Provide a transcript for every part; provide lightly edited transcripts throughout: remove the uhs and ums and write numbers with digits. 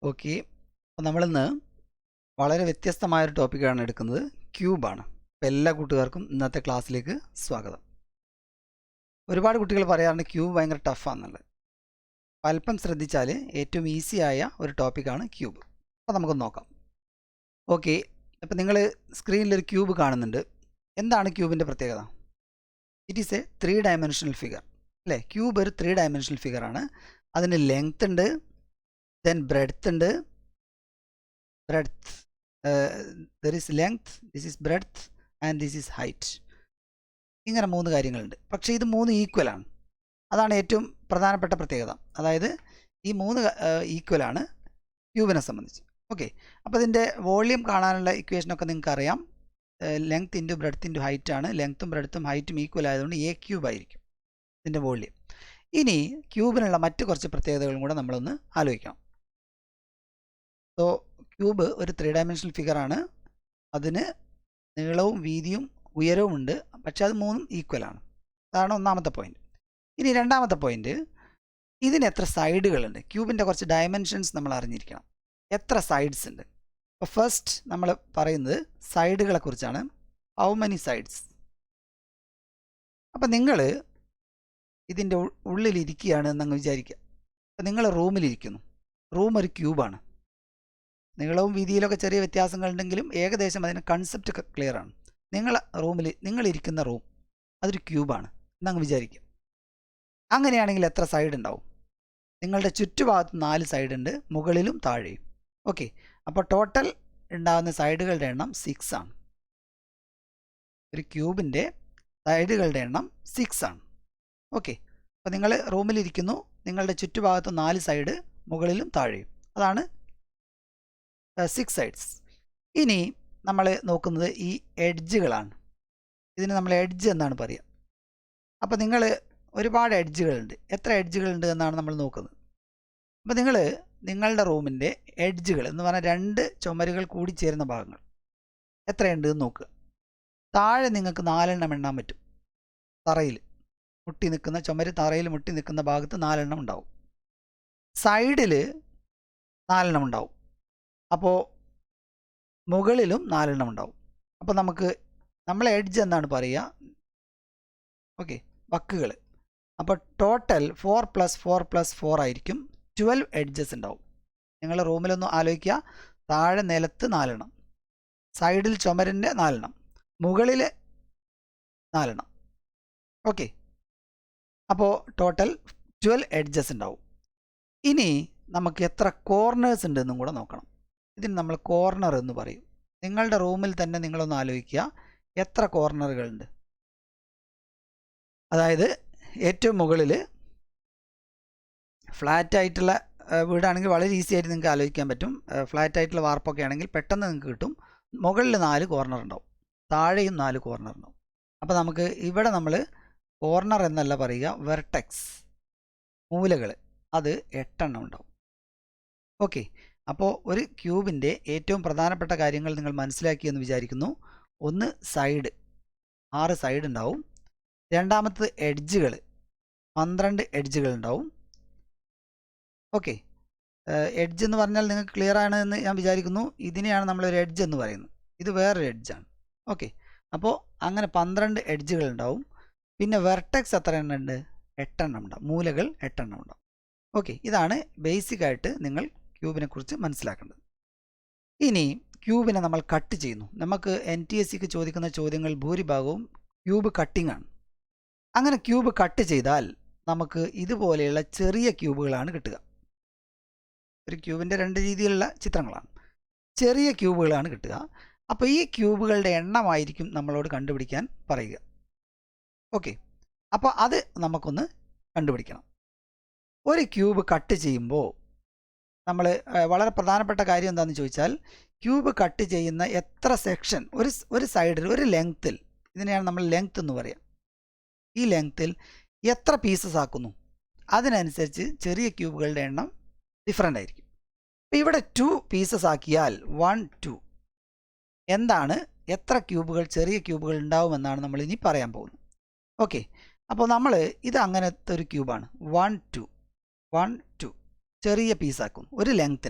Okay. അപ്പോൾ നമ്മളിന്ന് വളരെ വ്യത്യസ്തമായൊരു ടോപ്പിക്കാണ് എടുക്കുന്നത്. ക്യൂബാണ്. അപ്പോൾ എല്ലാ കൂട്ടുകാർക്കും ഇന്നത്തെ ക്ലാസ്സിലേക്ക് സ്വാഗതം. ഒരുപാട് കുട്ടികൾ പറയാറുണ്ട് ക്യൂബ് ഭയങ്കര ടഫാണെന്നുള്ളത്. അല്പം ശ്രദ്ധിച്ചാൽ ഏറ്റവും ഈസി ആയ ഒരു ടോപ്പിക്കാണ് ക്യൂബ്. അപ്പോൾ നമുക്കൊന്ന് നോക്കാം. ഓക്കെ. അപ്പോൾ നിങ്ങൾ സ്ക്രീനിലൊരു ക്യൂബ് കാണുന്നുണ്ട്. എന്താണ് ക്യൂബിൻ്റെ പ്രത്യേകത? It is A 3 dimensional figure അല്ലേ? ക്യൂബ് ഒരു 3 ഡയമെൻഷണൽ ഫിഗറാണ്. അതിന് ലെങ്ത് ഉണ്ട്, ദെൻ ബ്രെഡ്ത്ത് ഉണ്ട്. Breadth there is length, this is breadth and this is height. ഇങ്ങനെ 3 കാര്യങ്ങളുണ്ട്. പക്ഷേ ഇത് 3 ഈക്വലാണ്. അതാണ് ഏറ്റവും പ്രധാനപ്പെട്ട പ്രത്യേകത. അതായത് ഈ 3 ഈക്വലാണ് ക്യൂബിനെ സംബന്ധിച്ച്. ഓക്കെ. അപ്പോൾ ഇതിൻ്റെ വോളിയം കാണാനുള്ള ഇക്വേഷനൊക്കെ നിങ്ങൾക്ക് അറിയാം. Length into breadth into height ആണ്. ലെങ്ത്തും ബ്രെഡ്ത്തും ഹൈറ്റും ഈക്വൽ ആയതുകൊണ്ട് എ ക്യൂബ് ആയിരിക്കും ഇതിൻ്റെ വോളിയം. ഇനി ക്യൂബിനുള്ള മറ്റ് കുറച്ച് പ്രത്യേകതകളും കൂടെ നമ്മളൊന്ന് ആലോചിക്കാം. സോ ക്യൂബ് ഒരു 3 ഡയമെൻഷണൽ ഫിഗറാണ്. അതിന് നീളവും വീതിയും ഉയരവും ഉണ്ട്. പക്ഷേ അത് 3 ഈക്വലാണ്. അതാണ് ഒന്നാമത്തെ പോയിന്റ്. ഇനി രണ്ടാമത്തെ പോയിന്റ്, ഇതിന് എത്ര സൈഡുകളുണ്ട്? ക്യൂബിൻ്റെ കുറച്ച് ഡയമെൻഷൻസ് നമ്മൾ അറിഞ്ഞിരിക്കണം. എത്ര സൈഡ്സ് ഉണ്ട്? അപ്പോൾ ഫസ്റ്റ് നമ്മൾ പറയുന്നത് സൈഡുകളെ കുറിച്ചാണ്. How many sides? അപ്പം നിങ്ങൾ ഇതിൻ്റെ ഉള്ളിലിരിക്കുകയാണ് എന്നങ്ങ് വിചാരിക്കുക. അപ്പം നിങ്ങൾ റൂമിലിരിക്കുന്നു. റൂം ഒരു ക്യൂബാണ്. നീളവും വീതിയിലൊക്കെ ചെറിയ വ്യത്യാസങ്ങളുണ്ടെങ്കിലും ഏകദേശം അതിന് കൺസെപ്റ്റ് ക്ലിയർ ആണ്. നിങ്ങളിരിക്കുന്ന റൂം അതൊരു ക്യൂബാണ് എന്നങ്ങ് വിചാരിക്കുക. അങ്ങനെയാണെങ്കിൽ എത്ര സൈഡ് ഉണ്ടാവും? നിങ്ങളുടെ ചുറ്റുഭാഗത്ത് 4 സൈഡ് ഉണ്ട്, മുകളിലും താഴെയും. ഓക്കെ. അപ്പോൾ ടോട്ടൽ ഉണ്ടാകുന്ന സൈഡുകളുടെ എണ്ണം 6 ആണ്. ഒരു ക്യൂബിൻ്റെ സൈഡുകളുടെ എണ്ണം 6 ആണ്. ഓക്കെ. അപ്പോൾ നിങ്ങൾ റൂമിലിരിക്കുന്നു, നിങ്ങളുടെ ചുറ്റുഭാഗത്ത് 4 സൈഡ്, മുകളിലും താഴെയും. അതാണ് 6 സൈഡ്സ്. ഇനി നമ്മൾ നോക്കുന്നത് ഈ എഡ്ജുകളാണ്. ഇതിന് നമ്മൾ എഡ്ജ് എന്നാണ് പറയുക. അപ്പോൾ നിങ്ങൾ ഒരുപാട് എഡ്ജുകളുണ്ട്. എത്ര എഡ്ജുകളുണ്ട് എന്നാണ് നമ്മൾ നോക്കുന്നത്. അപ്പോൾ നിങ്ങളുടെ റൂമിൻ്റെ എഡ്ജുകൾ എന്ന് പറഞ്ഞാൽ 2 ചുമരുകൾ കൂടി ചേരുന്ന ഭാഗങ്ങൾ എത്രയുണ്ട് എന്ന് നോക്കുക. താഴെ നിങ്ങൾക്ക് 4 എണ്ണം എണ്ണാൻ പറ്റും. തറയിൽ മുട്ടി നിൽക്കുന്ന ചുമര്, തറയിൽ മുട്ടി നിൽക്കുന്ന ഭാഗത്ത് 4 എണ്ണം ഉണ്ടാവും. സൈഡിൽ 4 എണ്ണം ഉണ്ടാവും. അപ്പോൾ മുകളിലും 4 എണ്ണം ഉണ്ടാവും. അപ്പോൾ നമ്മൾ എഡ്ജ് എന്നാണ് പറയുക. ഓക്കെ, വക്കുകൾ. അപ്പോൾ ടോട്ടൽ 4 + 4 + 4 ആയിരിക്കും. 12 എഡ്ജസ് ഉണ്ടാവും. നിങ്ങൾ റൂമിലൊന്ന് ആലോചിക്കുക. താഴെ നിലത്ത് 4 എണ്ണം, സൈഡിൽ ചുമരിൻ്റെ 4 എണ്ണം, മുകളിൽ 4 എണ്ണം. ഓക്കെ. അപ്പോൾ ടോട്ടൽ 12 എഡ്ജസ് ഉണ്ടാവും. ഇനി നമുക്ക് എത്ര കോർണേഴ്സ് ഉണ്ടെന്നും കൂടെ നോക്കണം. ഇതിന് നമ്മൾ കോർണർ എന്ന് പറയും. നിങ്ങളുടെ റൂമിൽ തന്നെ നിങ്ങളൊന്ന് ആലോചിക്കുക, എത്ര കോർണറുകളുണ്ട്? അതായത് ഏറ്റവും മുകളിൽ ഫ്ലാറ്റ് ആയിട്ടുള്ള വീടാണെങ്കിൽ വളരെ ഈസി ആയിട്ട് നിങ്ങൾക്ക് ആലോചിക്കാൻ പറ്റും. ഫ്ലാറ്റ് ആയിട്ടുള്ള വാർപ്പൊക്കെ ആണെങ്കിൽ പെട്ടെന്ന് നിങ്ങൾക്ക് കിട്ടും. മുകളിൽ 4 കോർണർ ഉണ്ടാവും, താഴെയും 4 കോർണർ ഉണ്ടാവും. അപ്പോൾ നമുക്ക് ഇവിടെ നമ്മൾ കോർണർ എന്നല്ല പറയുക, വെർട്ടെക്സ്, മൂലകൾ, അത് 8 എണ്ണം ഉണ്ടാവും. ഓക്കെ. അപ്പോൾ ഒരു ക്യൂബിൻ്റെ ഏറ്റവും പ്രധാനപ്പെട്ട കാര്യങ്ങൾ നിങ്ങൾ മനസ്സിലാക്കിയെന്ന് വിചാരിക്കുന്നു. ഒന്ന് സൈഡ്, 6 സൈഡ് ഉണ്ടാവും. രണ്ടാമത്തത് എഡ്ജുകൾ, 12 എഡ്ജുകൾ ഉണ്ടാവും. ഓക്കെ. എഡ്ജ് എന്ന് പറഞ്ഞാൽ നിങ്ങൾക്ക് ക്ലിയർ ആണ് എന്ന് ഞാൻ വിചാരിക്കുന്നു. ഇതിനെയാണ് നമ്മളൊരു എഡ്ജ് എന്ന് പറയുന്നത്. ഇത് വേറൊരു എഡ്ജാണ്. ഓക്കെ. അപ്പോൾ അങ്ങനെ 12 എഡ്ജുകൾ ഉണ്ടാവും. പിന്നെ വെർട്ടെക്സ് എത്ര എണ്ണം ഉണ്ട്? 8 എണ്ണം ഉണ്ടാവും. മൂലകൾ 8 എണ്ണം ഉണ്ടാവും. ഓക്കെ. ഇതാണ് ബേസിക്കായിട്ട് നിങ്ങൾ ക്യൂബിനെ കുറിച്ച് മനസ്സിലാക്കേണ്ടത്. ഇനി ക്യൂബിനെ നമ്മൾ കട്ട് ചെയ്യുന്നു. നമുക്ക് NTSCക്ക് ചോദിക്കുന്ന ചോദ്യങ്ങൾ ഭൂരിഭാഗവും ക്യൂബ് കട്ടിംഗ് ആണ്. അങ്ങനെ ക്യൂബ് കട്ട് ചെയ്താൽ നമുക്ക് ഇതുപോലെയുള്ള ചെറിയ ക്യൂബുകളാണ് കിട്ടുക. ഒരു ക്യൂബിൻ്റെ 2 രീതിയിലുള്ള ചിത്രങ്ങളാണ്. ചെറിയ ക്യൂബുകളാണ് കിട്ടുക. അപ്പോൾ ഈ ക്യൂബുകളുടെ എണ്ണമായിരിക്കും നമ്മളോട് കണ്ടുപിടിക്കാൻ പറയുക. ഓക്കെ. അപ്പോൾ അത് നമുക്കൊന്ന് കണ്ടുപിടിക്കണം. ഒരു ക്യൂബ് കട്ട് ചെയ്യുമ്പോൾ നമ്മൾ വളരെ പ്രധാനപ്പെട്ട കാര്യം എന്താണെന്ന് ചോദിച്ചാൽ, ക്യൂബ് കട്ട് ചെയ്യുന്ന എത്ര സെക്ഷൻ, ഒരു സൈഡിൽ, ഒരു ലെങ്ത്തിൽ, ഇതിനെയാണ് നമ്മൾ ലെങ്ത് എന്ന് പറയുക. ഈ ലെങ്ത്തിൽ എത്ര പീസസ് ആക്കുന്നു, അതിനനുസരിച്ച് ചെറിയ ക്യൂബുകളുടെ എണ്ണം ഡിഫറൻ്റ് ആയിരിക്കും. അപ്പോൾ ഇവിടെ 2 പീസസ് ആക്കിയാൽ 1, 2 എന്താണ്, എത്ര ക്യൂബുകൾ, ചെറിയ ക്യൂബുകൾ ഉണ്ടാവുമെന്നാണ് നമ്മൾ ഇനി പറയാൻ പോകുന്നത്. ഓക്കെ. അപ്പോൾ ഇത് അങ്ങനത്തെ ഒരു ക്യൂബാണ്. 1, 2, 1, 2. ചെറിയ പീസാക്കുന്നു. ഒരു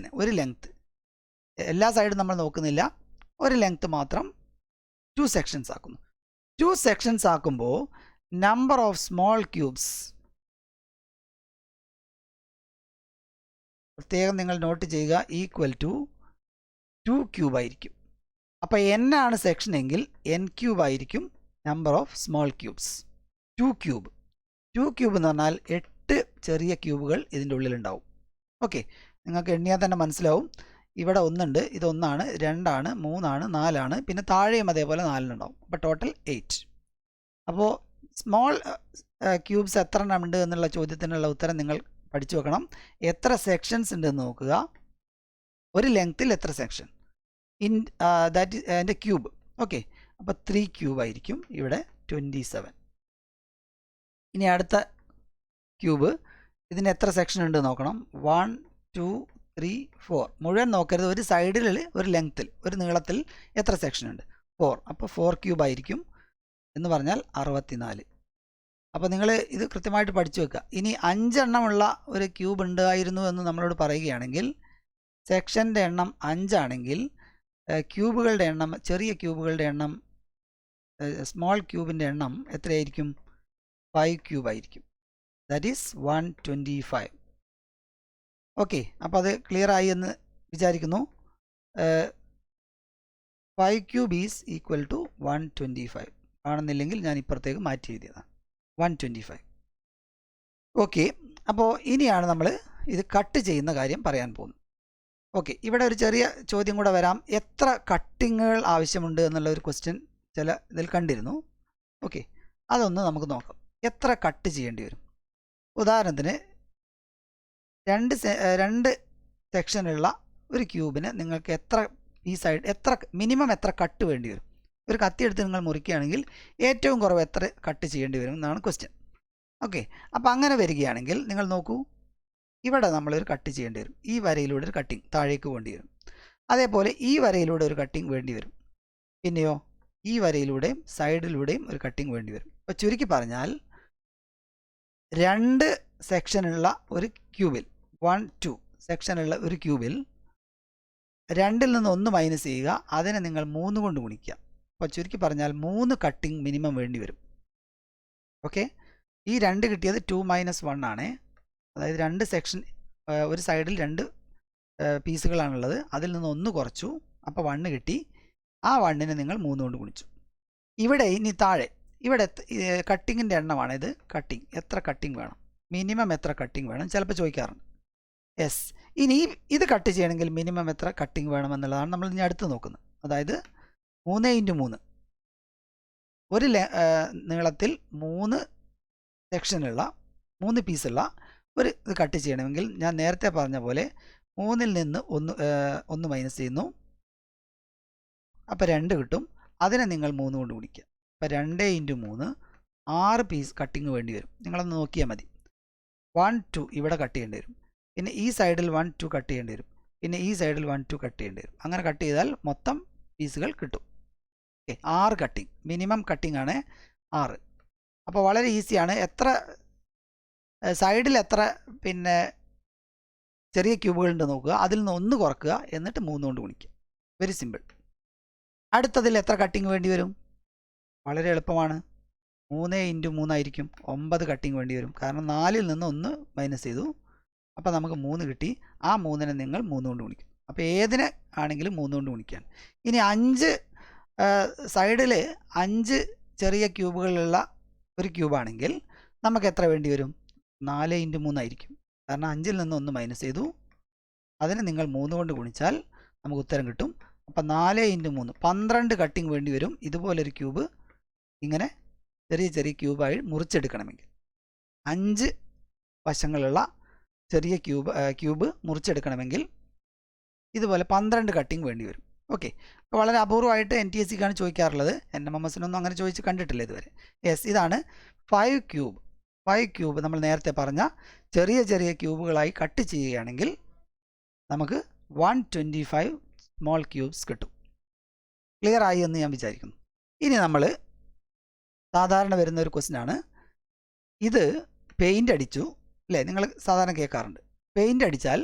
ലെങ്ത്ത് എല്ലാ സൈഡും നമ്മൾ നോക്കുന്നില്ല, ഒരു ലെങ്ത്ത് മാത്രം 2 സെക്ഷൻസ് ആക്കുന്നു. 2 സെക്ഷൻസ് ആക്കുമ്പോൾ നമ്പർ ഓഫ് സ്മോൾ ക്യൂബ്സ്, പ്രത്യേകം നിങ്ങൾ നോട്ട് ചെയ്യുക, ഈക്വൽ ടു 2 ക്യൂബ് ആയിരിക്കും. അപ്പോൾ n ആണ് സെക്ഷൻ എങ്കിൽ n ക്യൂബ് ആയിരിക്കും number of small cubes. 2 cube എന്ന് പറഞ്ഞാൽ 8 ചെറിയ ക്യൂബുകൾ ഇതിൻ്റെ ഉള്ളിലുണ്ടാവും. ഓക്കെ, നിങ്ങൾക്ക് എണ്ണിയാൽ തന്നെ മനസ്സിലാവും. ഇവിടെ 1 ഉണ്ട്, ഇത് 1 ആണ്, 2 ആണ്, 3 ആണ്, 4 ആണ്, പിന്നെ താഴെയും അതേപോലെ 4 ഉണ്ടാവും. അപ്പോൾ ടോട്ടൽ 8. അപ്പോൾ സ്മോൾ ക്യൂബ്സ് എത്ര എണ്ണം ഉണ്ട് എന്നുള്ള ചോദ്യത്തിനുള്ള ഉത്തരം നിങ്ങൾ പഠിച്ചു വെക്കണം. എത്ര സെക്ഷൻസ് ഉണ്ടെന്ന് നോക്കുക, ഒരു ലെങ്ത്തിൽ എത്ര സെക്ഷൻ ഇൻ ദാറ്റ് അതിൻ്റെ ക്യൂബ്. ഓക്കെ, അപ്പോൾ 3 ക്യൂബ് ആയിരിക്കും ഇവിടെ 27. ഇനി അടുത്ത ക്യൂബ്, ഇതിന് എത്ര സെക്ഷൻ ഉണ്ട് നോക്കണം. 1 2 3 4 മുഴുവൻ നോക്കരുത്, ഒരു സൈഡിൽ ഒരു ലെങ്ത്തിൽ ഒരു നീളത്തിൽ എത്ര സെക്ഷൻ ഉണ്ട് 4. അപ്പോൾ 4 ക്യൂബ് ആയിരിക്കും എന്ന് പറഞ്ഞാൽ 64. അപ്പോൾ നിങ്ങൾ ഇത് കൃത്യമായിട്ട് പഠിച്ചു വെക്കുക. ഇനി 5 എണ്ണമുള്ള ഒരു ക്യൂബ് ഉണ്ടായിരുന്നു എന്ന് നമ്മളോട് പറയുകയാണെങ്കിൽ, സെക്ഷൻ്റെ എണ്ണം 5 ആണെങ്കിൽ ക്യൂബുകളുടെ എണ്ണം, ചെറിയ ക്യൂബുകളുടെ എണ്ണം, സ്മോൾ ക്യൂബിൻ്റെ എണ്ണം എത്രയായിരിക്കും? 5 ക്യൂബ് ആയിരിക്കും. That is 125. ഓക്കെ, അപ്പോൾ അത് ക്ലിയർ ആയി എന്ന് വിചാരിക്കുന്നു. 5 ക്യൂബ് ഈസ് ഈക്വൽ ടു 125. കാണുന്നില്ലെങ്കിൽ ഞാൻ ഇപ്പുറത്തേക്ക് മാറ്റി എഴുതിയതാണ്, 125. ഓക്കെ, അപ്പോൾ ഇനിയാണ് നമ്മൾ ഇത് കട്ട് ചെയ്യുന്ന കാര്യം പറയാൻ പോകുന്നത്. ഓക്കെ, ഇവിടെ ഒരു ചെറിയ ചോദ്യം കൂടെ വരാം. എത്ര കട്ടിങ്ങുകൾ ആവശ്യമുണ്ട് എന്നുള്ള ഒരു ക്വസ്റ്റ്യൻ ചില ഇതിൽ കണ്ടിരുന്നു. ഓക്കെ, അതൊന്ന് നമുക്ക് നോക്കാം. എത്ര കട്ട് ചെയ്യേണ്ടി വരും? ഉദാഹരണത്തിന് 2 സെക്ഷനുള്ള ഒരു ക്യൂബിന് നിങ്ങൾക്ക് എത്ര പീസായിട്ട് മിനിമം എത്ര കട്ട് വേണ്ടി വരും? ഒരു കത്തി എടുത്ത് നിങ്ങൾ മുറിക്കുകയാണെങ്കിൽ ഏറ്റവും കുറവ് എത്ര കട്ട് ചെയ്യേണ്ടി വരും എന്നാണ് ക്വസ്റ്റ്യൻ. ഓക്കെ, അപ്പോൾ അങ്ങനെ വരികയാണെങ്കിൽ നിങ്ങൾ നോക്കൂ, ഇവിടെ നമ്മളൊരു കട്ട് ചെയ്യേണ്ടി വരും. ഈ വരയിലൂടെ ഒരു കട്ടിങ് താഴേക്ക് വേണ്ടി വരും. അതേപോലെ ഈ വരയിലൂടെ ഒരു കട്ടിങ് വേണ്ടി വരും. പിന്നെയോ ഈ വരയിലൂടെയും സൈഡിലൂടെയും ഒരു കട്ടിങ് വേണ്ടി വരും. അപ്പോൾ ചുരുക്കി പറഞ്ഞാൽ 2 സെക്ഷനുള്ള ഒരു ക്യൂബിൽ, 1 2 സെക്ഷനുള്ള ഒരു ക്യൂബിൽ 2ൽ നിന്ന് 1 മൈനസ് ചെയ്യുക, അതിനെ നിങ്ങൾ 3 കൊണ്ട് ഗുണിക്കുക. അപ്പോൾ ചുരുക്കി പറഞ്ഞാൽ 3 കട്ടിങ് മിനിമം വേണ്ടി വരും. ഓക്കെ, ഈ 2 കിട്ടിയത് 2 - 1 ആണ്. അതായത് 2 സെക്ഷൻ, ഒരു സൈഡിൽ 2 പീസുകളാണുള്ളത്, അതിൽ നിന്ന് 1 കുറച്ചു, അപ്പോൾ 1 കിട്ടി. ആ 1നെ നിങ്ങൾ 3 കൊണ്ട് ഗുണിച്ചു. ഇവിടെ ഇനി താഴെ, ഇവിടെ കട്ടിങ്ങിൻ്റെ എണ്ണമാണ് ഇത്. കട്ടിങ് എത്ര കട്ടിങ് വേണം, മിനിമം എത്ര കട്ടിങ് വേണം ചിലപ്പോൾ ചോദിക്കാറുണ്ട്. യെസ്, ഇനി ഇത് കട്ട് ചെയ്യണമെങ്കിൽ മിനിമം എത്ര കട്ടിങ് വേണമെന്നുള്ളതാണ് നമ്മൾ ഇനി അടുത്ത് നോക്കുന്നത്. അതായത് 3 × 3, ഒരു നീളത്തിൽ 3 സെക്ഷനുള്ള 3 പീസുള്ള ഒരു ഇത് കട്ട് ചെയ്യണമെങ്കിൽ ഞാൻ നേരത്തെ പറഞ്ഞ പോലെ 3ൽ നിന്ന് 1 മൈനസ് ചെയ്യുന്നു, അപ്പോൾ 2 കിട്ടും. അതിനെ നിങ്ങൾ 3 കൊണ്ട് ഗുണിക്കുക. അപ്പോൾ 2 × 3 6 പീസ് കട്ടിങ് വേണ്ടി വരും. നിങ്ങളൊന്ന് നോക്കിയാൽ മതി. 1 2 ഇവിടെ കട്ട് ചെയ്യേണ്ടി വരും, പിന്നെ ഈ സൈഡിൽ 1 2 കട്ട് ചെയ്യേണ്ടി വരും, പിന്നെ ഈ സൈഡിൽ 1 2 കട്ട് ചെയ്യേണ്ടി വരും. അങ്ങനെ കട്ട് ചെയ്താൽ മൊത്തം പീസുകൾ കിട്ടും. ഓക്കെ, 6 കട്ടിങ്, മിനിമം കട്ടിങ് ആണ് 6. അപ്പോൾ വളരെ ഈസിയാണ്. എത്ര സൈഡിൽ എത്ര പിന്നെ ചെറിയ ക്യൂബുകളുണ്ട് നോക്കുക, അതിൽ നിന്ന് 1 കുറക്കുക, എന്നിട്ട് 3 കൊണ്ട് ഗുണിക്കുക. Very simple. അടുത്തതിൽ എത്ര കട്ടിങ് വേണ്ടി വരും? വളരെ എളുപ്പമാണ്. 3 × 3 ആയിരിക്കും, 9 കട്ടിങ് വേണ്ടി വരും. കാരണം 4ൽ നിന്ന് 1 മൈനസ് ചെയ്തു, അപ്പോൾ നമുക്ക് 3 കിട്ടി. ആ 3നെ നിങ്ങൾ 3 കൊണ്ട് ഗുണിക്കും. അപ്പോൾ ഏതിനെ ആണെങ്കിലും 3 കൊണ്ട് ഗുണിക്കാൻ. ഇനി 5 സൈഡിൽ 5 ചെറിയ ക്യൂബുകളുള്ള ഒരു ക്യൂബാണെങ്കിൽ നമുക്ക് എത്ര വേണ്ടി വരും? 4 × 3 ആയിരിക്കും. കാരണം 5ൽ നിന്ന് 1 മൈനസ് ചെയ്തു, അതിന് നിങ്ങൾ 3 കൊണ്ട് ഗുണിച്ചാൽ നമുക്ക് ഉത്തരം കിട്ടും. അപ്പോൾ 4 × 3 12 കട്ടിങ് വേണ്ടി വരും. ഇതുപോലൊരു ക്യൂബ് ഇങ്ങനെ ചെറിയ ചെറിയ ക്യൂബായി മുറിച്ചെടുക്കണമെങ്കിൽ 5 വശങ്ങളുള്ള ചെറിയ ക്യൂബ് മുറിച്ചെടുക്കണമെങ്കിൽ ഇതുപോലെ 12 കട്ടിങ് വേണ്ടി വരും. ഓക്കെ, അപ്പോൾ വളരെ അപൂർവമായിട്ട് NTSCക്കാണ് ചോദിക്കാറുള്ളത്. NMMSനൊന്നും അങ്ങനെ ചോദിച്ച് കണ്ടിട്ടില്ല ഇതുവരെ. യെസ്, ഇതാണ് 5 ക്യൂബ്. 5 ക്യൂബ് നമ്മൾ നേരത്തെ പറഞ്ഞ ചെറിയ ചെറിയ ക്യൂബുകളായി കട്ട് ചെയ്യുകയാണെങ്കിൽ നമുക്ക് 125 സ്മോൾ ക്യൂബ്സ് കിട്ടും. ക്ലിയർ ആയി എന്ന് ഞാൻ വിചാരിക്കുന്നു. ഇനി നമ്മൾ സാധാരണ വരുന്ന ഒരു ക്വസ്റ്റ്യൻ ആണ്. ഇത് പെയിൻ്റ് അടിച്ചു അല്ലേ, നിങ്ങൾ സാധാരണ കേൾക്കാറുണ്ട്. പെയിൻ്റ് അടിച്ചാൽ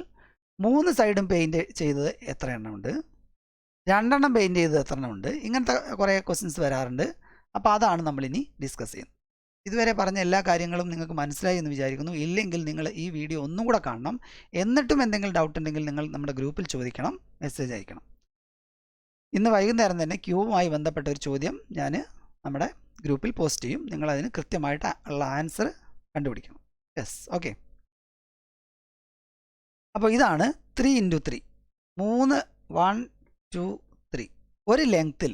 3 സൈഡും പെയിൻറ്റ് ചെയ്തത് എത്ര എണ്ണം ഉണ്ട്, 2 എണ്ണം പെയിൻറ്റ് ചെയ്തത് എത്ര എണ്ണം ഉണ്ട്, ഇങ്ങനത്തെ കുറേ ക്വസ്റ്റ്യൻസ് വരാറുണ്ട്. അപ്പോൾ അതാണ് നമ്മളിനി ഡിസ്കസ് ചെയ്യുന്നത്. ഇതുവരെ പറഞ്ഞ എല്ലാ കാര്യങ്ങളും നിങ്ങൾക്ക് മനസ്സിലായി എന്ന് വിചാരിക്കുന്നു. ഇല്ലെങ്കിൽ നിങ്ങൾ ഈ വീഡിയോ ഒന്നും കൂടെ കാണണം. എന്നിട്ടും എന്തെങ്കിലും ഡൗട്ട് ഉണ്ടെങ്കിൽ നിങ്ങൾ നമ്മുടെ ഗ്രൂപ്പിൽ ചോദിക്കണം, മെസ്സേജ് അയക്കണം. ഇന്ന് വൈകുന്നേരം തന്നെ ക്യൂവുമായി ബന്ധപ്പെട്ട ഒരു ചോദ്യം ഞാൻ നമ്മുടെ ഗ്രൂപ്പിൽ പോസ്റ്റ് ചെയ്യും. നിങ്ങളതിന് കൃത്യമായിട്ട് ഉള്ള ആൻസർ കണ്ടുപിടിക്കണം. Yes, okay. അപ്പോൾ ഇതാണ് 3 × 3. 3 1 2 3 ഒരു ലെങ്ത്തിൽ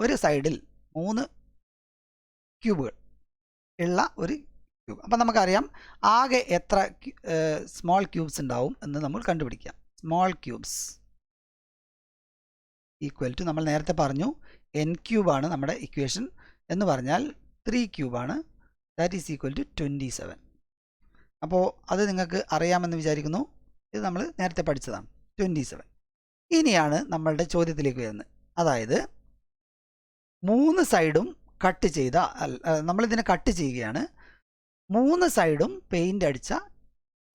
ഒരു സൈഡിൽ 3 ക്യൂബുകൾ ഉള്ള ഒരു ക്യൂബ്. അപ്പം നമുക്കറിയാം ആകെ എത്ര സ്മോൾ ക്യൂബ്സ് ഉണ്ടാവും എന്ന് നമ്മൾ കണ്ടുപിടിക്കാം. സ്മോൾ ക്യൂബ്സ് ഈക്വൽ ടു നമ്മൾ നേരത്തെ പറഞ്ഞു n ക്യൂബാണ് നമ്മുടെ ഇക്വേഷൻ എന്ന് പറഞ്ഞാൽ 3 ക്യൂബാണ്. That is equal to 27. അപ്പോൾ അത് നിങ്ങൾക്ക് അറിയാമെന്ന് വിചാരിക്കുന്നു. ഇത് നമ്മൾ നേരത്തെ പഠിച്ചതാണ് 27. ഇനിയാണ് നമ്മളുടെ ചോദ്യത്തിലേക്ക് വരുന്നത്. അതായത് 3 സൈഡും കട്ട് ചെയ്ത, നമ്മളിതിനെ കട്ട് ചെയ്യുകയാണ്. 3 സൈഡും പെയിൻ്റ് അടിച്ച,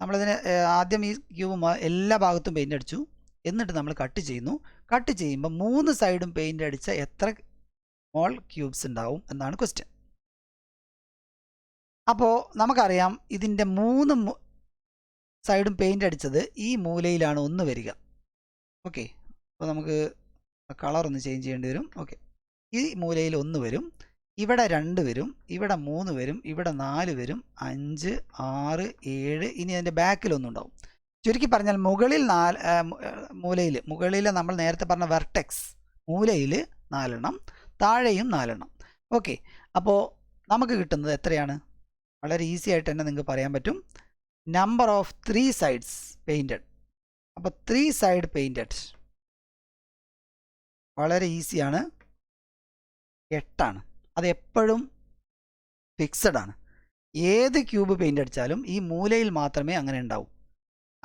നമ്മളിതിനെ ആദ്യം ഈ ക്യൂബ് എല്ലാ ഭാഗത്തും പെയിൻ്റ് അടിച്ചു, എന്നിട്ട് നമ്മൾ കട്ട് ചെയ്യുന്നു. കട്ട് ചെയ്യുമ്പോൾ 3 സൈഡും പെയിൻ്റ് അടിച്ച എത്ര സ്മോൾ ക്യൂബ്സ് ഉണ്ടാവും എന്നാണ് ക്വസ്റ്റ്യൻ. അപ്പോൾ നമുക്കറിയാം ഇതിൻ്റെ 3 സൈഡും പെയിൻ്റ് അടിച്ചത് ഈ മൂലയിലാണ് 1 വരിക. ഓക്കെ, അപ്പോൾ നമുക്ക് കളർ ഒന്ന് ചേഞ്ച് ചെയ്യേണ്ടി വരും. ഓക്കെ, ഈ മൂലയിൽ 1 വരും, ഇവിടെ 2 വരും, ഇവിടെ 3 വരും, ഇവിടെ 4 വരും, 5 6 7. ഇനി അതിൻ്റെ ബാക്കിൽ 1 ഉണ്ടാവും. ചുരുക്കി പറഞ്ഞാൽ മുകളിൽ മുകളിൽ നമ്മൾ നേരത്തെ പറഞ്ഞ വെർട്ടെക്സ് മൂലയിൽ 4 എണ്ണം, താഴെയും 4 എണ്ണം. ഓക്കെ, അപ്പോൾ നമുക്ക് കിട്ടുന്നത് എത്രയാണ്? വളരെ ഈസി ആയിട്ട് തന്നെ നിങ്ങൾക്ക് പറയാൻ പറ്റും. Number of 3 sides painted. അപ്പോൾ 3 സൈഡ് പെയിൻറ്റഡ് വളരെ ഈസിയാണ്, 8 ആണ്. അത് എപ്പോഴും ഫിക്സഡ് ആണ്. ഏത് ക്യൂബ് പെയിൻ്റ് അടിച്ചാലും ഈ മൂലയിൽ മാത്രമേ അങ്ങനെ ഉണ്ടാവൂ.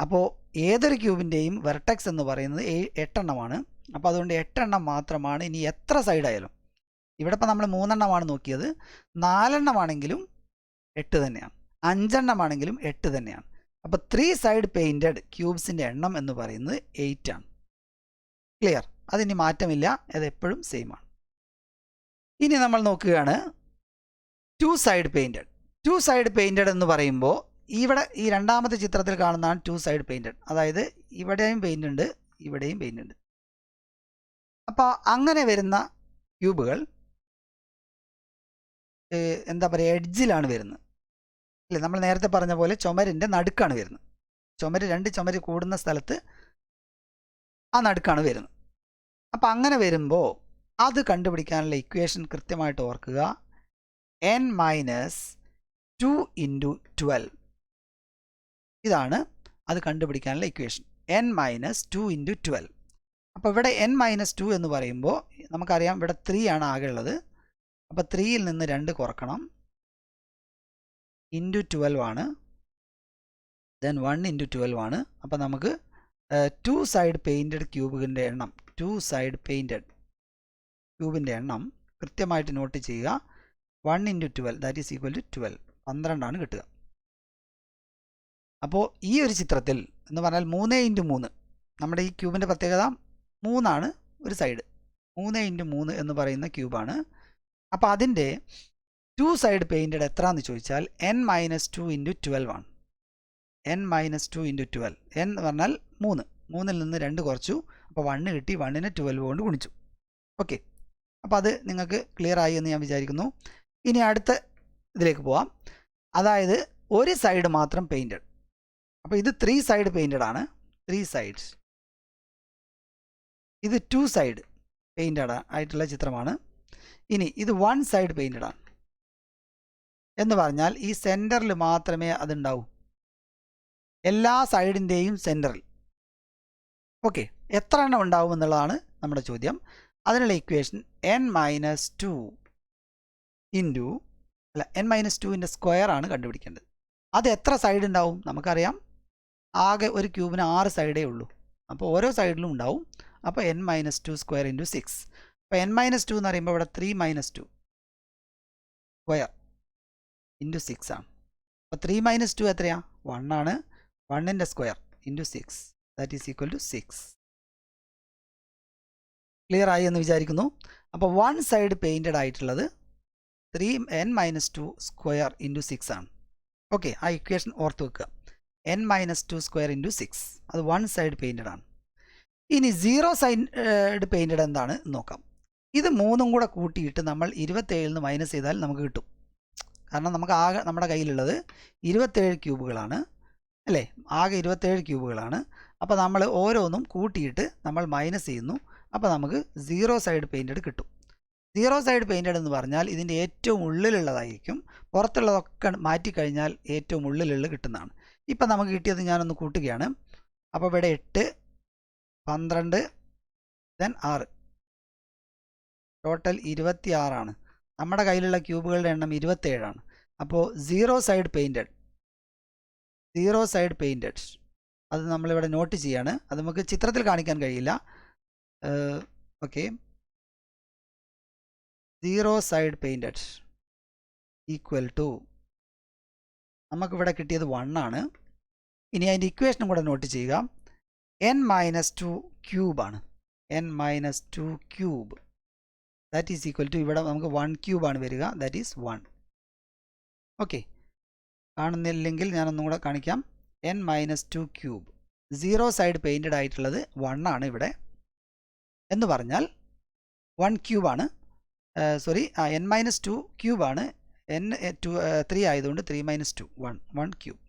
അപ്പോൾ ഏതൊരു ക്യൂബിൻ്റെയും വെർട്ടെക്സ് എന്ന് പറയുന്നത് 8 എണ്ണമാണ്. അപ്പോൾ അതുകൊണ്ട് 8 എണ്ണം മാത്രമാണ്. ഇനി എത്ര സൈഡായാലും, ഇവിടെ ഇപ്പോൾ നമ്മൾ 3 എണ്ണമാണ് നോക്കിയത്, 4 എണ്ണമാണെങ്കിലും 8 തന്നെയാണ്, 5 എണ്ണമാണെങ്കിലും 8 തന്നെയാണ്. അപ്പോൾ 3 സൈഡ് പെയിൻറ്റഡ് ക്യൂബ്സിൻ്റെ എണ്ണം എന്ന് പറയുന്നത് 8 ആണ്. ക്ലിയർ? അതിന് മാറ്റമില്ല, അത് എപ്പോഴും സെയിം ആണ്. ഇനി നമ്മൾ നോക്കുകയാണ് 2 സൈഡ് പെയിൻറ്റഡ്. 2 സൈഡ് പെയിൻറ്റഡ് എന്ന് പറയുമ്പോൾ ഇവിടെ ഈ രണ്ടാമത്തെ ചിത്രത്തിൽ കാണുന്നതാണ് 2 സൈഡ് പെയിൻറ്റഡ്. അതായത് ഇവിടെയും പെയിൻ്റ് ഉണ്ട്, ഇവിടെയും പെയിൻ്റ് ഉണ്ട്. അപ്പോൾ അങ്ങനെ വരുന്ന ക്യൂബുകൾ എന്താ പറയുക, എഡ്ജിലാണ് വരുന്നത് അല്ലേ? നമ്മൾ നേരത്തെ പറഞ്ഞ പോലെ ചുമരിൻ്റെ നടുക്കാണ് വരുന്നത്. രണ്ട് ചുമര് കൂടുന്ന സ്ഥലത്ത് ആ നടുക്കാണ് വരുന്നത്. അപ്പം അങ്ങനെ വരുമ്പോൾ അത് കണ്ടുപിടിക്കാനുള്ള ഇക്വേഷൻ കൃത്യമായിട്ട് ഓർക്കുക. n - 2 × 12 ഇതാണ് അത് കണ്ടുപിടിക്കാനുള്ള ഇക്വേഷൻ. n - 2 × 12. അപ്പോൾ ഇവിടെ n - 2 എന്ന് പറയുമ്പോൾ നമുക്കറിയാം ഇവിടെ 3 ആണ് ആകെ ഉള്ളത്. അപ്പോൾ 3യിൽ നിന്ന് 2 കുറക്കണം, ഇൻറ്റു 12 ആണ്, ദെൻ 1 × 12 ആണ്. അപ്പോൾ നമുക്ക് 2 സൈഡ് പെയിൻറ്റഡ് ക്യൂബിൻ്റെ എണ്ണം, 2 സൈഡ് പെയിൻറ്റഡ് ക്യൂബിൻ്റെ എണ്ണം കൃത്യമായിട്ട് നോട്ട് ചെയ്യുക. 1 × 12 ദാറ്റ് ഈസ് ഈക്വൽ ടു 12, 12 ആണ് കിട്ടുക. അപ്പോൾ ഈ ഒരു ചിത്രത്തിൽ എന്ന് പറഞ്ഞാൽ 3 × 3, നമ്മുടെ ഈ ക്യൂബിൻ്റെ പ്രത്യേകത 3 ആണ് ഒരു സൈഡ്. 3 × 3 എന്ന് പറയുന്ന ക്യൂബാണ്. അപ്പോൾ അതിൻ്റെ 2 സൈഡ് പെയിൻറ്റഡ് എത്രയാണെന്ന് ചോദിച്ചാൽ n - 2 × 12 ആണ്. n - 2 × 12, n എന്ന് പറഞ്ഞാൽ 3, 3ൽ നിന്ന് 2 കുറച്ചു, അപ്പോൾ 1 കിട്ടി, 1നെ 12 കൊണ്ട് ഗുണിച്ചു. ഓക്കെ, അപ്പോൾ അത് നിങ്ങൾക്ക് ക്ലിയർ ആയി എന്ന് ഞാൻ വിചാരിക്കുന്നു. ഇനി അടുത്ത ഇതിലേക്ക് പോവാം. അതായത് ഒരു സൈഡ് മാത്രം പെയിൻറ്റഡ്. അപ്പോൾ ഇത് 3 സൈഡ് പെയിൻറ്റഡ് ആണ്, 3 സൈഡ്സ്. ഇത് 2 സൈഡ് പെയിൻറ്റഡ് ആയിട്ടുള്ള ചിത്രമാണ്. ഇനി ഇത് 1 സൈഡ് പെയിൻറ്റഡ് ആണ് എന്ന് പറഞ്ഞാൽ ഈ സെൻറ്ററിൽ മാത്രമേ അതുണ്ടാവൂ, എല്ലാ സൈഡിൻ്റെയും സെൻറ്ററിൽ. ഓക്കെ, എത്ര എണ്ണം ഉണ്ടാവും എന്നുള്ളതാണ് നമ്മുടെ ചോദ്യം. അതിനുള്ള ഇക്വേഷൻ n - 2 n - 2ൻ്റെ സ്ക്വയർ ആണ് കണ്ടുപിടിക്കേണ്ടത്. അത് എത്ര സൈഡ് ഉണ്ടാവും? നമുക്കറിയാം ആകെ ഒരു ക്യൂബിന് 6 സൈഡേ ഉള്ളൂ. അപ്പോൾ ഓരോ സൈഡിലും ഉണ്ടാവും. അപ്പോൾ n - 2 സ്ക്വയർ × 6. അപ്പോൾ n - 2 എന്ന് പറയുമ്പോൾ ഇവിടെ 3 - 2 സ്ക്വയർ × 6 ആണ്. അപ്പോൾ 3 - 2 എത്രയാണ്? 1 ആണ്. 1ൻ്റെ square into 6 that is equal to 6. Clear ആയി എന്ന് വിചാരിക്കുന്നു. അപ്പോൾ വൺ സൈഡ് പെയിൻറ്റഡ് ആയിട്ടുള്ളത് 3n-2 സ്ക്വയർ ഇൻറ്റു 6 ആണ്. ഓക്കെ, ആ ഇക്വേഷൻ ഓർത്ത് വെക്കുക. n-2 സ്ക്വയർ ഇൻറ്റു 6 അത് വൺ സൈഡ് പെയിൻറ്റഡ് ആണ്. ഇനി 0 സൈഡ് പെയിൻറ്റഡ് എന്താണ് നോക്കാം. ഇത് മൂന്നും കൂടെ കൂട്ടിയിട്ട് നമ്മൾ 27 മൈനസ് ചെയ്താൽ നമുക്ക് കിട്ടും. കാരണം നമുക്ക് ആകെ നമ്മുടെ കയ്യിലുള്ളത് 27 ക്യൂബുകളാണ് അല്ലേ, ആകെ 27 ക്യൂബുകളാണ്. അപ്പോൾ നമ്മൾ ഓരോന്നും കൂട്ടിയിട്ട് നമ്മൾ മൈനസ് ചെയ്യുന്നു. അപ്പോൾ നമുക്ക് 0 സൈഡ് പെയിൻറ്റഡ് കിട്ടും. 0 സൈഡ് പെയിൻറ്റഡ് എന്ന് പറഞ്ഞാൽ ഇതിൻ്റെ ഏറ്റവും ഉള്ളിലുള്ളതായിരിക്കും. പുറത്തുള്ളതൊക്കെ മാറ്റിക്കഴിഞ്ഞാൽ ഏറ്റവും ഉള്ളിലുള്ള കിട്ടുന്നതാണ്. ഇപ്പം നമുക്ക് കിട്ടിയത് ഞാനൊന്ന് കൂട്ടുകയാണ്. അപ്പോൾ ഇവിടെ 8, 12, ദെൻ 6, ടോട്ടൽ 26 ആണ്. നമ്മുടെ കയ്യിലുള്ള ക്യൂബുകളുടെ എണ്ണം 27 ആണ്. അപ്പോൾ 0 സൈഡ് പെയിൻറ്റഡ് അത് നമ്മളിവിടെ നോട്ട് ചെയ്യാണ്. അത് നമുക്ക് ചിത്രത്തിൽ കാണിക്കാൻ കഴിയില്ല. Okay, 0 side painted equal to നമുക്കിവിടെ കിട്ടിയത് 1 ആണ്. ഇനി അതിൻ്റെ ഇക്വേഷനും കൂടെ നോട്ട് ചെയ്യുക. n-2 ക്യൂബാണ്. n-2 cube that is equal to ഇവിടെ നമുക്ക് 1 ക്യൂബാണ് വരിക. That is 1. ഓക്കെ, കാണുന്നില്ലെങ്കിൽ ഞാനൊന്നും കൂടെ കാണിക്കാം. n-2 ക്യൂബ് 0 സൈഡ് പെയിൻറ്റഡ് ആയിട്ടുള്ളത് 1 ആണ് ഇവിടെ എന്ന് പറഞ്ഞാൽ 1 ക്യൂബാണ്. Sorry, n-2 ക്യൂബാണ്. n 3 ആയതുകൊണ്ട് 3-2 1 ക്യൂബ്.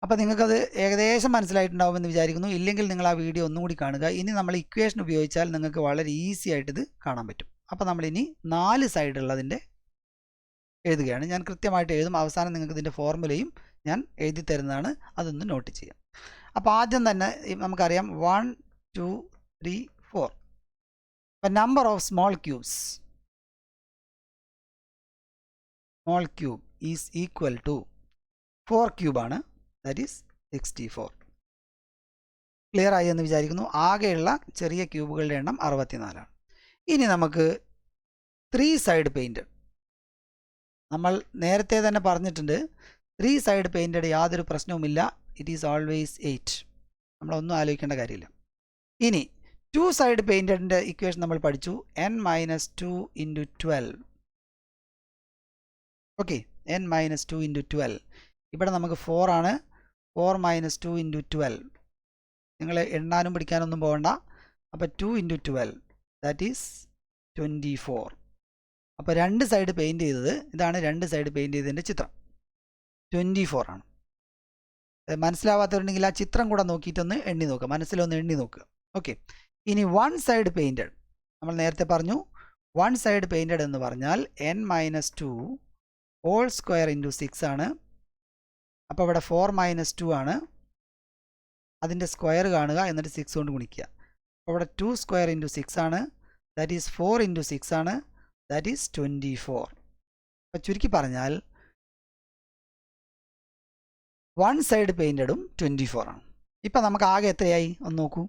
അപ്പോൾ നിങ്ങൾക്കത് ഏകദേശം മനസ്സിലായിട്ടുണ്ടാവുമെന്ന് വിചാരിക്കുന്നു. ഇല്ലെങ്കിൽ നിങ്ങൾ ആ വീഡിയോ ഒന്നും കൂടി കാണുക. ഇനി നമ്മൾ ഇക്വേഷൻ ഉപയോഗിച്ചാൽ നിങ്ങൾക്ക് വളരെ ഈസി ആയിട്ട് ഇത് കാണാൻ പറ്റും. അപ്പോൾ നമ്മളിനി 4 സൈഡ് ഉള്ളതിൻ്റെ എഴുതുകയാണ്. ഞാൻ കൃത്യമായിട്ട് എഴുതും. അവസാനം നിങ്ങൾക്ക് ഇതിൻ്റെ ഫോർമുലയും ഞാൻ എഴുതി തരുന്നതാണ്. അതൊന്ന് നോട്ട് ചെയ്യാം. അപ്പോൾ ആദ്യം തന്നെ നമുക്കറിയാം 1, 2, 3, 4. അപ്പോൾ number of small cubes is equal to 4 ക്യൂബാണ്. That is 64. ക്ലിയർ ആയി എന്ന് വിചാരിക്കുന്നു. ആകെയുള്ള ചെറിയ ക്യൂബുകളുടെ എണ്ണം 64 ആണ്. ഇനി നമുക്ക് 3 സൈഡ് പെയിൻറ്റഡ് നമ്മൾ നേരത്തെ തന്നെ പറഞ്ഞിട്ടുണ്ട്. 3 സൈഡ് പെയിൻറ്റഡ് യാതൊരു പ്രശ്നവുമില്ല. It is always 8. നമ്മളൊന്നും ആലോചിക്കേണ്ട കാര്യമില്ല. ഇനി 2 സൈഡ് പെയിൻറ്റഡിൻ്റെ ഇക്വേഷൻ നമ്മൾ പഠിച്ചു. n-2 into 12. Okay, n-2 into 12. ഇവിടെ നമുക്ക് 4 ആണ്. 4-2 ഇൻറ്റു 12. നിങ്ങൾ എണ്ണാനും പിടിക്കാനൊന്നും പോകണ്ട. അപ്പോൾ 2 ഇൻറ്റു 12 ദാറ്റ് ഈസ് 24. അപ്പോൾ 2 സൈഡ് പെയിൻറ്റ് ചെയ്തത് ഇതാണ്. 2 സൈഡ് പെയിൻറ്റ് ചെയ്തതിൻ്റെ ചിത്രം 24 ആണ്. മനസ്സിലാവാത്തവരുണ്ടെങ്കിൽ ആ ചിത്രം കൂടെ നോക്കിയിട്ടൊന്ന് എണ്ണി നോക്കുക, മനസ്സിലൊന്ന് എണ്ണി നോക്കുക. ഓക്കെ, ഇനി 1 സൈഡ് പെയിൻറ്റഡ് നമ്മൾ നേരത്തെ പറഞ്ഞു. 1 സൈഡ് പെയിൻറ്റഡ് എന്ന് പറഞ്ഞാൽ n-2 ഹോൾ സ്ക്വയർ ഇൻറ്റു 6 ആണ്. അപ്പോൾ ഇവിടെ 4-2 ആണ്. അതിൻ്റെ സ്ക്വയർ കാണുക, എന്നിട്ട് 6 കൊണ്ട് ഗുണിക്കുക. അപ്പോൾ ഇവിടെ 2 സ്ക്വയർ ഇൻറ്റു 6 ആണ്. ദാറ്റ് ഈസ് 4 ഇൻറ്റു 6 ആണ്. That is 24. അപ്പോൾ ചുരുക്കി പറഞ്ഞാൽ 1 സൈഡ് പെയിൻറ്റഡും 24 ആണ്. ഇപ്പം നമുക്ക് ആകെ എത്രയായി ഒന്ന് നോക്കൂ.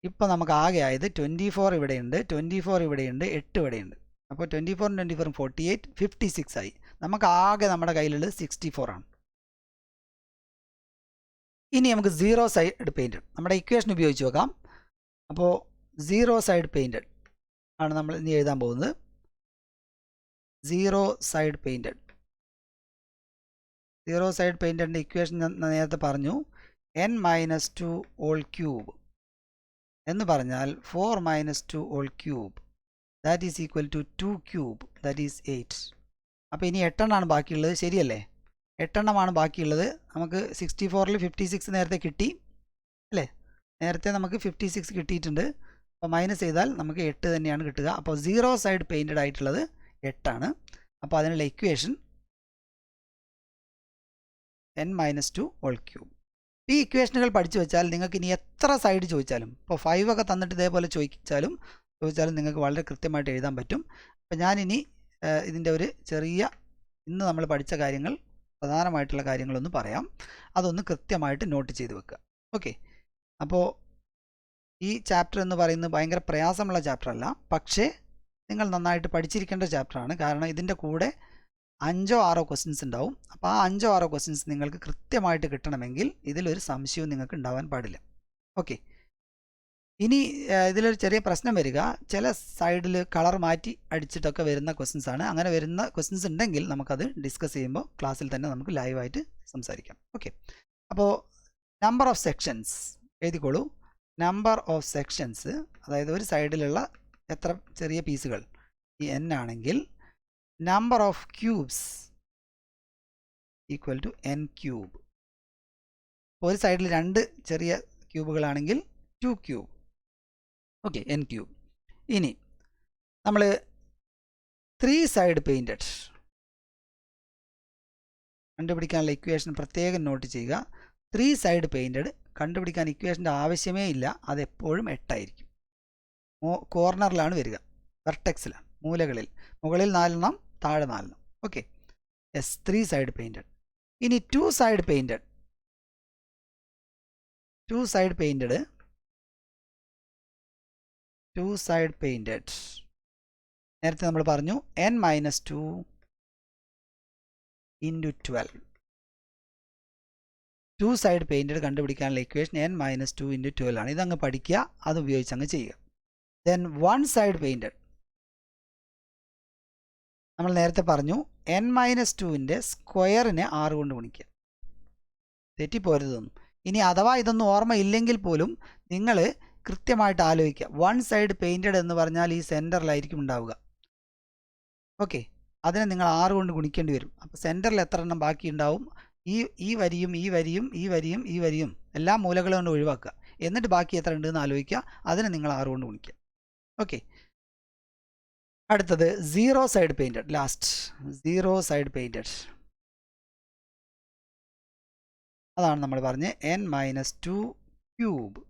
ഇപ്പം നമുക്ക് ആകെ ആയത് 24 ഇവിടെയുണ്ട്, 24 ഇവിടെയുണ്ട്, 8 ഇവിടെയുണ്ട്. അപ്പോൾ 24 24 48 56 ആയി. നമുക്ക് ആകെ നമ്മുടെ കയ്യിലുള്ളത് 64 ആണ്. ഇനി നമുക്ക് 0 സൈഡ് പെയിൻറ്റഡ് നമ്മുടെ ഇക്വേഷൻ ഉപയോഗിച്ച് നോക്കാം. അപ്പോൾ 0 സൈഡ് പെയിൻറ്റഡ് ആണ് നമ്മൾ ഇനി എഴുതാൻ പോകുന്നത്. 0 സൈഡ് പെയിൻറ്റഡിൻ്റെ ഇക്വേഷൻ ഞാൻ നേരത്തെ പറഞ്ഞു. n-2 ഹോൾ ക്യൂബ് എന്ന് പറഞ്ഞാൽ 4-2 whole cube that is equal to 2 cube that is 8. അപ്പോൾ ഇനി 8 എണ്ണമാണ് ബാക്കിയുള്ളത്. ശരിയല്ലേ? 8 എണ്ണമാണ് ബാക്കിയുള്ളത്. നമുക്ക് 64-ൽ 56 നേരത്തെ കിട്ടി അല്ലേ? നേരത്തെ നമുക്ക് 56 കിട്ടിയിട്ടുണ്ട്. അപ്പോൾ മൈനസ് ചെയ്താൽ നമുക്ക് 8 തന്നെയാണ് കിട്ടുക. അപ്പോൾ 0 സൈഡ് പെയിൻറ്റഡ് ആയിട്ടുള്ളത് 8 ആണ്. അപ്പോൾ അതിനുള്ള ഇക്വേഷൻ n-2 ഹോൾ ക്യൂബ്. ഈ ഇക്വേഷനുകൾ പഠിച്ചു വെച്ചാൽ നിങ്ങൾക്ക് ഇനി എത്ര സൈഡ് ചോദിച്ചാലും, ഇപ്പോൾ 5 ഒക്കെ തന്നിട്ട് ഇതേപോലെ ചോദിച്ചാലും നിങ്ങൾക്ക് വളരെ കൃത്യമായിട്ട് എഴുതാൻ പറ്റും. അപ്പോൾ ഞാനിനി ഇതിൻ്റെ ഒരു ചെറിയ ഇന്ന് നമ്മൾ പഠിച്ച കാര്യങ്ങൾ, പ്രധാനമായിട്ടുള്ള കാര്യങ്ങളൊന്ന് പറയാം. അതൊന്ന് കൃത്യമായിട്ട് നോട്ട് ചെയ്ത് വെക്കുക. ഓക്കെ, അപ്പോൾ ഈ ചാപ്റ്റർ എന്ന് പറയുന്നത് ഭയങ്കര പ്രയാസമുള്ള ചാപ്റ്റർ അല്ല, പക്ഷേ നിങ്ങൾ നന്നായിട്ട് പഠിച്ചിരിക്കേണ്ട ചാപ്റ്ററാണ്. കാരണം ഇതിൻ്റെ കൂടെ 5 6 ക്വസ്റ്റ്യൻസ് ഉണ്ടാവും. അപ്പോൾ ആ 5 6 ക്വസ്റ്റ്യൻസ് നിങ്ങൾക്ക് കൃത്യമായിട്ട് കിട്ടണമെങ്കിൽ ഇതിലൊരു സംശയവും നിങ്ങൾക്ക് ഉണ്ടാവാൻ പാടില്ല. ഓക്കെ. ഇനി ഇതിലൊരു ചെറിയ പ്രശ്നം വരിക, ചില സൈഡിൽ കളർ മാറ്റി അടിച്ചിട്ടൊക്കെ വരുന്ന ക്വസ്റ്റ്യൻസ് ആണ്. അങ്ങനെ വരുന്ന ക്വസ്റ്റ്യൻസ് ഉണ്ടെങ്കിൽ നമുക്കത് ഡിസ്കസ് ചെയ്യുമ്പോൾ ക്ലാസ്സിൽ തന്നെ നമുക്ക് ലൈവായിട്ട് സംസാരിക്കാം. ഓക്കെ. അപ്പോൾ നമ്പർ ഓഫ് സെക്ഷൻസ് എഴുതിക്കോളൂ. നമ്പർ ഓഫ് സെക്ഷൻസ്, അതായത് ഒരു സൈഡിലുള്ള എത്ര ചെറിയ പീസുകൾ ഈ n ആണെങ്കിൽ number of cubes equal to n cube. ഒരു സൈഡിൽ 2 ചെറിയ ക്യൂബുകളാണെങ്കിൽ 2 ക്യൂബ്. Okay, n cube. ഇനി നമ്മൾ 3 സൈഡ് പെയിൻറ്റഡ് കണ്ടുപിടിക്കാനുള്ള ഇക്വേഷൻ പ്രത്യേകം നോട്ട് ചെയ്യുക. 3 സൈഡ് പെയിൻറ്റഡ് കണ്ടുപിടിക്കാൻ ഇക്വേഷൻ്റെ ആവശ്യമേ ഇല്ല. അതെപ്പോഴും 8 ആയിരിക്കും. കോർണറിലാണ് വരിക, വെർട്ടെക്സിലാണ്, മൂലകളിൽ. മുകളിൽ 4 എണ്ണം, താഴെ 4 എണ്ണം. Okay, yes, 3 side painted. ഇനി 2 സൈഡ് പെയിൻറ്റഡ്. 2 സൈഡ് പെയിൻറ്റഡ് നേരത്തെ നമ്മൾ പറഞ്ഞു n-2 ഇൻറ്റു 12. 2 സൈഡ് പെയിൻറ്റഡ് കണ്ടുപിടിക്കാനുള്ള ഇക്വേഷൻ n-2 ഇൻറ്റു 12 ആണ്. ഇതങ്ങ് പഠിക്കുക, അത് ഉപയോഗിച്ച് അങ്ങ് ചെയ്യുക. ദെൻ 1 സൈഡ് പെയിൻറ്റഡ് നമ്മൾ നേരത്തെ പറഞ്ഞു n-2ൻ്റെ സ്ക്വയറിനെ 6 കൊണ്ട് ഗുണിക്കുക. തെറ്റിപ്പോരുതൊന്നും. ഇനി അഥവാ ഇതൊന്നും ഓർമ്മയില്ലെങ്കിൽ പോലും നിങ്ങൾ കൃത്യമായിട്ട് ആലോചിക്കുക. 1 സൈഡ് പെയിൻറ്റഡ് എന്ന് പറഞ്ഞാൽ ഈ സെൻറ്ററിലായിരിക്കും ഉണ്ടാവുക. ഓക്കെ, അതിനെ നിങ്ങൾ 6 കൊണ്ട് ഗുണിക്കേണ്ടി വരും. അപ്പോൾ സെൻറ്ററിൽ എത്ര എണ്ണം ബാക്കി ഉണ്ടാവും? ഈ വരിയും ഈ വരിയും ഈ വരിയും ഈ വരിയും എല്ലാ മൂലകളും കൊണ്ട് ഒഴിവാക്കുക. എന്നിട്ട് ബാക്കി എത്ര ഉണ്ടെന്ന് ആലോചിക്കുക. അതിനെ നിങ്ങൾ 6 കൊണ്ട് ഗുണിക്കുക. ഓക്കെ, അടുത്തത് 0 side painted. Last 0 side painted. അതാണ് നമ്മൾ പറഞ്ഞ് n-2 ക്യൂബ്.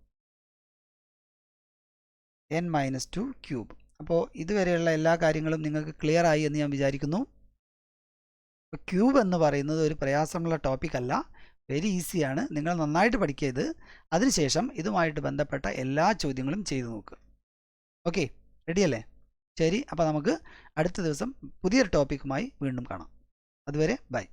n-2 cube. അപ്പോൾ ഇതുവരെയുള്ള എല്ലാ കാര്യങ്ങളും നിങ്ങൾക്ക് ക്ലിയർ ആയി എന്ന് ഞാൻ വിചാരിക്കുന്നു. ക്യൂബ് എന്ന് പറയുന്നത് ഒരു പ്രയാസമുള്ള ടോപ്പിക് അല്ല, വെരി ഈസിയാണ്. നിങ്ങൾ നന്നായിട്ട് പഠിക്കുക ഇത്. അതിനുശേഷം ഇതുമായിട്ട് ബന്ധപ്പെട്ട എല്ലാ ചോദ്യങ്ങളും ചെയ്തു നോക്കുക. ഓക്കെ, റെഡിയല്ലേ? ശരി, അപ്പോൾ നമുക്ക് അടുത്ത ദിവസം പുതിയൊരു ടോപ്പിക്കുമായി വീണ്ടും കാണാം. അതുവരെ ബൈ.